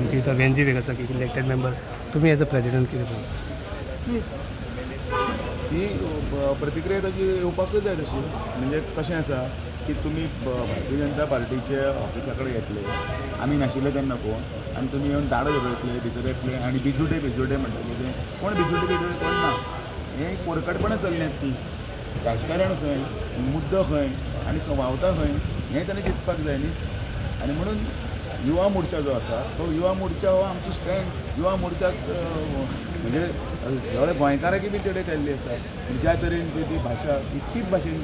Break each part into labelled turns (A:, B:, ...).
A: तुमची इथं वेंजी वेग आसा की इलेक्टेड मेंबर तुम्ही एज अ प्रेसिडेंट कितें पळय
B: ही प्रतिक्रिया ताची येवपाकच जाय तशी म्हणजे कशें आसा की तुमी भारतीय जनता पार्टीचे ऑफिसा कडेन येतले आमी नाशिल्ले तेन्ना कोण आनी तुमी येवन दाडो धरतले भितर येतले आनी बिजुटे म्हणटले कोण बिजुटे कोण ना हें कोरकटपणां चल्ल्यात ती राजकारण खंय मुद्दो खंय आनी वावता खंय हें ताणें चिंतपाक जाय न्ही आनी म्हणून युवा मोर्चा जो आसा तो युवा मोर्चा हो आमची स्ट्रेंथ युवा मोर्चाक म्हणजे सगळे गोंयकारांकी बी तेडे केल्ली आसा ज्या तरेन ती भाशा इच्छीत भाशेन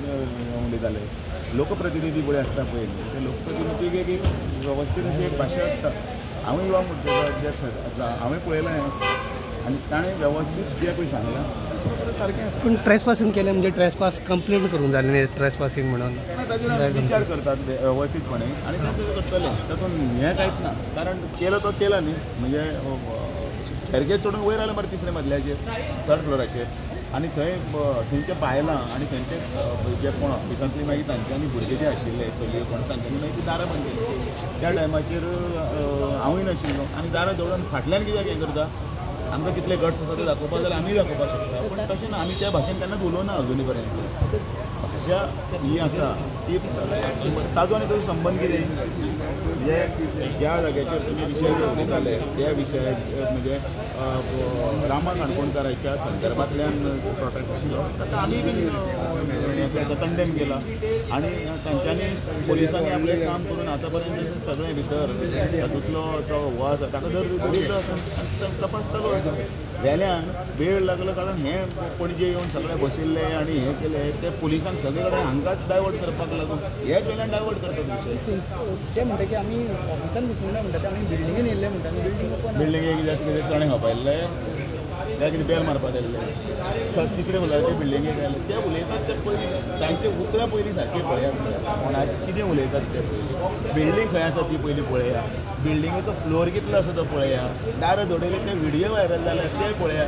B: उलयताले लोकप्रतिनिधी पळय आसता पळय ते लोकप्रतिनिधीक एक वेवस्थीत अशी एक भाशा आसता हांवूय युवा मोर्चाचो अध्यक्ष हांवें पळयलें आनी ताणें वेवस्थीत जें पळय सांगलां सारकें आसा
A: पूण ट्रेसपासिंग केलें म्हणजे ट्रेसपास कंप्लेंट करूंक जालें न्ही ट्रेसपासिंग म्हणून
B: ताजेर विचार करतात वेवस्थीतपणे आनी ते करतले तातूंत हें कांयच ना कारण केलो तो केला न्ही म्हणजे खेरगे चडून वयर आयले मरे तिसऱ्या मजल्याचेर थर्ड फ्लोराचेर आनी थंयचे बायलां आनी थंयचे जे कोण ऑफिसांतली मागीर तांच्यांनी भुरगे जे आशिल्ले चलयो कोण तांच्यांनी मागीर ती दारां बंद केली त्या टायमाचेर हांवूय नाशिल्लो आनी दारां दवरून फाटल्यान कित्याक हें करता आमकां कितले गट्स आसा ते दाखोवपाक जाल्यार आमी दाखोवपाक शकता पूण तशें ना आमी त्या भाशेन केन्नाच उलोवना अजुनी पर्यंत भाशा ही आसा ती ताजो आनी ताजो संबंद कितें म्हणजे ज्या जाग्याचेर तुमी विशय उलयताले त्या विशय म्हणजे रामा काणकोणकाराच्या संदर्भांतल्यान प्रोटेस्ट आशिल्लो ताका आमी बी कंडेम केला आनी तांच्यांनी पुलिसांनी आपलें काम करून आतां पर्यंत सगळें भितर तातूंतलो तो हो आसा ताका दरिद्र आसा आनी तपास चालू आसा वेल्यान वेळ लागलो कारण हें पणजे येवन सगळे बशिल्ले आनी हें केलें ते पुलिसांक सगळे कडेन हांगाच डायवर्ट करपाक लागून हेच वेल्यान डायवर्ट करतात विशय
C: ते म्हणटा की आमी ऑफिसान बसूंक ना म्हणटा आमी बिल्डिंगेन येयल्ले म्हणटा
B: बिल्डिंगेक कितें चणे खावपायल्ले त्या कितें बेल मारपाक आयिल्ले तिसरे फ्लोराचे बिल्डिंगेक आयले ते उलयतात ते पयलीं तांचे उतरां पयलीं सारकें पळयात कोणाक कितें उलयतात ते पयलीं बिल्डींग खंय आसा ती पयलीं पळया बिल्डिंगेचो फ्लोर कितलो आसा तो पळया दारां जोडयले ते व्हिडियो व्हायरल जाल्यात ते पळया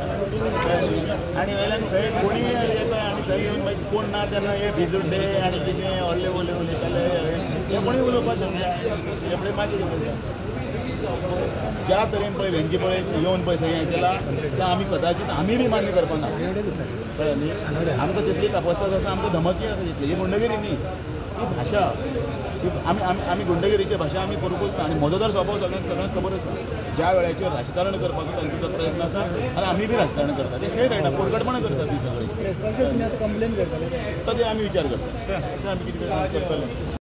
B: आनी वेल्यान थंय कोणीय येता आनी थंय येवन मागीर कोण ना तेन्ना हे भिजुड्डे आनी कितें व्हडले उलयताले हे कोणूय उलोवपाक शकता हे मागीर उलयता ज्या तरेन पळय वेंची पळय येवन पळय थंय हें केलां तें आमी कदाचीत आमी बी मान्य करपाक ना कळ्ळें न्ही आमकां तितली तापस्ताद आसा आमकां धमकी आसा तितली ही गुंडगिरी न्ही ही भाशा आमी गुंडगिरीची भाशा आमी करूंकूच ना आनी म्हजो तर स्वभाव सगळ्यांक खबर आसा ज्या वेळाचेर राजकारण करपाचो तांचो प्रयत्न आसा आनी आमी बी राजकारण करता ते खेळ खेळटा पोरगटपणां करता ती सगळीं
C: कंप्लेन करताले
B: ताजेर आमी विचार करता ते आमी कितें करतले